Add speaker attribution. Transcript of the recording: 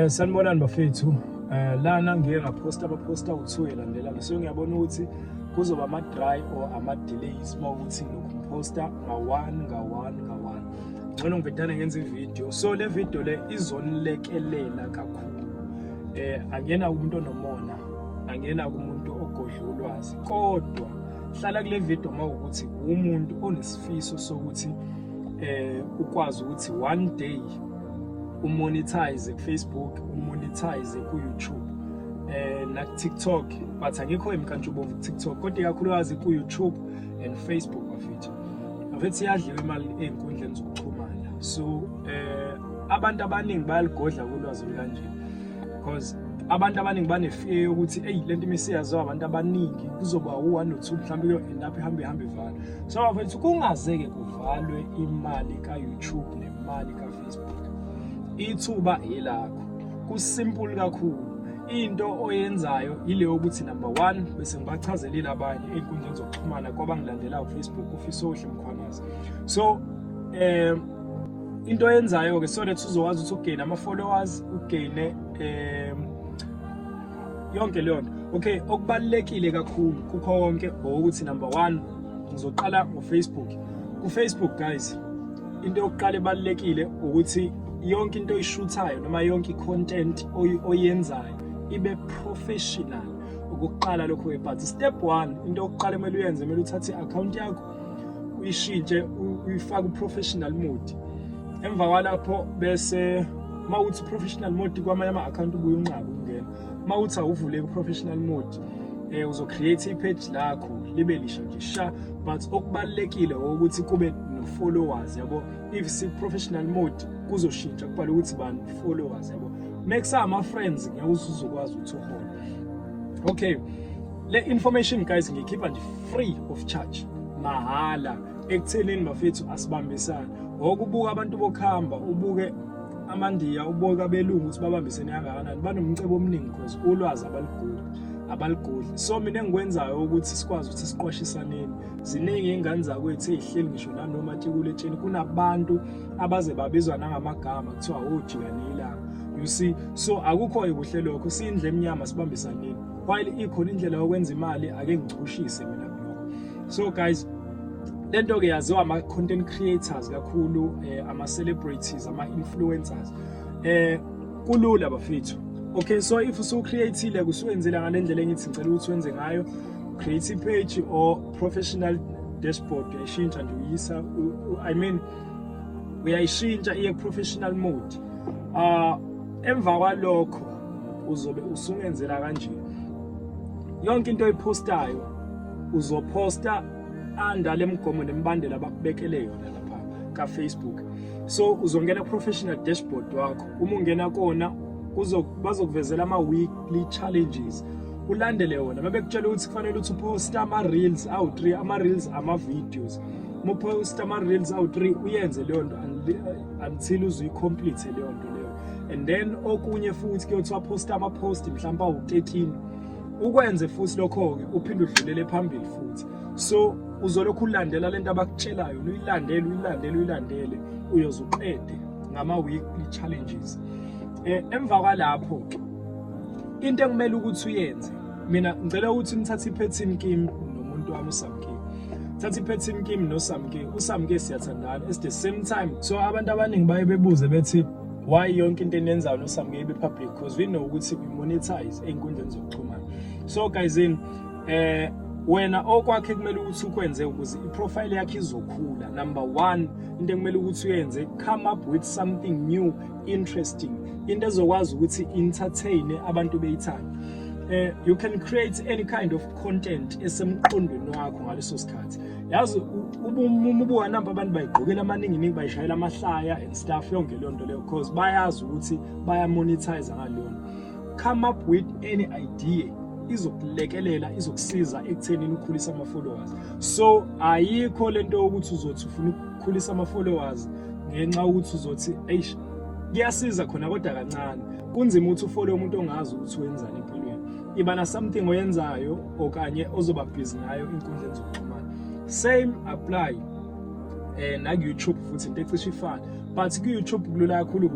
Speaker 1: Sanibonani bafethu. Lana ngike ngaphosta ama-poster u2 elandelana. So ngiyabona ukuthi kuzoba ama-dry or ama-delays mawukuthi ngiphosta nga-1. Ngcono ngivethane ngenza ivideo. So le video le izonilekelela kakhulu. Angena umuntu onomona, angena kumuntu ogodla ulwazi. Kodwa hlala kule video mawukuthi umuntu onesifiso sokuthi ukwazi ukuthi one day umonetize ku-Facebook, umonetize ku-YouTube na TikTok, but angikho emkantshubovu ku-TikTok, kodwa kakhulukazi ku-YouTube and Facebook bafethu. Bafethu iyadliwa imali ey'nkundleni zokuxhumana. So abantu abaningi bayaligodla kulwazi olukanje because abantu abaningi banefear yokuthi lento imisiyaziwa abantu abaningi kuzoba u1 no2 mhlawumbe kuyo-end up ihambe ivala. So bafethu kungazeke kuvalwe imali ka-YouTube nemali ka-Facebook. Ithuba elakho kusimple kakhulu. Into oyenzayo ile ukuthi number 1 bese ngibachazelile abanye einkundleni zokuxhumana kwabangilandelayo ku-Facebook ufisa uhle mkhwanazi. So into oyenzayo ke so that uzokwazi ukuthi ugain ama-followers, ugain yonke leyo nto. Okay, okubalekile kakhulu kukho konke ukuthi number 1 ngizoqala ngo-Facebook. Ku-Facebook guys, into yokuqala ebalekile ukuthi yonke into oyishuthayo noma yonke i-content oyenzayo ibe professional. Ukuqala lokho but step 1 into yokuqala kumele uyenze kumele uthathe i-account yakho uyishintshe uyifake ku-professional mode. Emva kwalapho bese mawuthi professional mode kwamanye ama-account ubuye unqabe ukungena. Mawuthi awuvule ku-professional mode uzocreate i-page lakho libe lisha nje sha, but okubalekile ukuthi kube no-followers yabo. If si-professional mode kuzoshintsha kubhala ukuthi bani followers yabo. Make ama-friends ngeke uzokwazi ukuthi uhole. Okay, le information guys ngiyikhipha nje free of charge, mahala, ekuthenini bafethu asibambisana. Ngokubuka abantu bokuhamba, ubuke amandiya, ubuke abelungu ukuthi babambisene kangakanani, banomcebo omningi because ulwazi abaligudli. So mina engikwenzayo ukuthi sikwazi ukuthi siqwashisaneni. Ziningi ingane zakwethu ezihleli ngisho nanoma tikuletsheni kunabantu abaze babizwa nangamagama kuthiwa ojika nelanga. You see, so akukho ekuhle lokho, siyindle emnyama sibambisaneni. While ikhona indlela yokwenza imali ake ngichushise mina kulokho. So guys, lento ke yaziwa ama-content creators kakhulu, ama-celebrities, ama-influencers. Kulula bafethu. Okay, so if usu-createile kuswenzela ngale ndlela engithi ngicela ukuthi wenze ngayo, create page or professional dashboard uyayishintsha nje uyisa, I mean uyayishintsha iye professional mode. Emva kwalokho uzobe usungenzela kanje. Yonke into oyipostayo uzoposta under lemigomo nemibandela abakubekele yona lapha ka Facebook. So uzongena professional dashboard wakho. Uma ungena kona bazokuvezela ama-weekly challenges, ulandele wona. Mabekutshela ukuthi kufanele ukuthi uposte ama-reels awu-3, ama-reels ama-videos. Uma uposte ama-reels awu-3 uyenze leyo nto until uzuyi-complete leyo nto leyo. And then okunye futhi kuyothiwa poste ama-post mhlawumbe awu-13. Ukwenze futhi lokho-ke uphinde udlulele phambili futhi. So uzolokhu ulandela lento abakutshelayo, uyilandele uyoze uqede ngama-weekly challenges. Emva kwalapho into ekumele ukuthi uyenze, mina ngicela ukuthi nithathe iPattern Kim nomuntu wami uSamke. Thatha iPattern Kim noSamke. uSamke siyathandana at the same time. So abantu abaningi baye bebuze bethi why yonke into enenzayo noSamke ibe public, because we know ukuthi we monetize einkundleni zokuxhumana. So guys, wena okwakhe kumele ukuthi ukwenze ukuze iprofile yakhe izokhula. Number 1 into ekumele ukuthi uyenze, come up with something new, interesting, into ezokwazi ukuthi entertain abantu beyithanda. You can create any kind of content esemqondweni wakho ngaleso sikhathi. Yazi ubuka namba abantu bayigqokela amaningi bayishayela amahlaya and stuff yonke leyo nto leyo because bayazi ukuthi baya monetize ngaleyo. Come up with any idea izokulekelela, izokusiza ekuthenini ukhulisa ama-followers. So ayikho lento yokuthi uzothi ufuna ukukhulisa ama-followers ngenxa ukuthi uzothi kuyasiza khona kodwa kancane. Kunzima ukuthi ufollow umuntu ongazi ukuthi wenzani empilweni. Iba na something oyenzayo okanye ozoba busy ngayo inkundleni zokuxhumana. Same apply na ku-YouTube futhi into ecishe ifana, but ku-YouTube kulula kakhulu.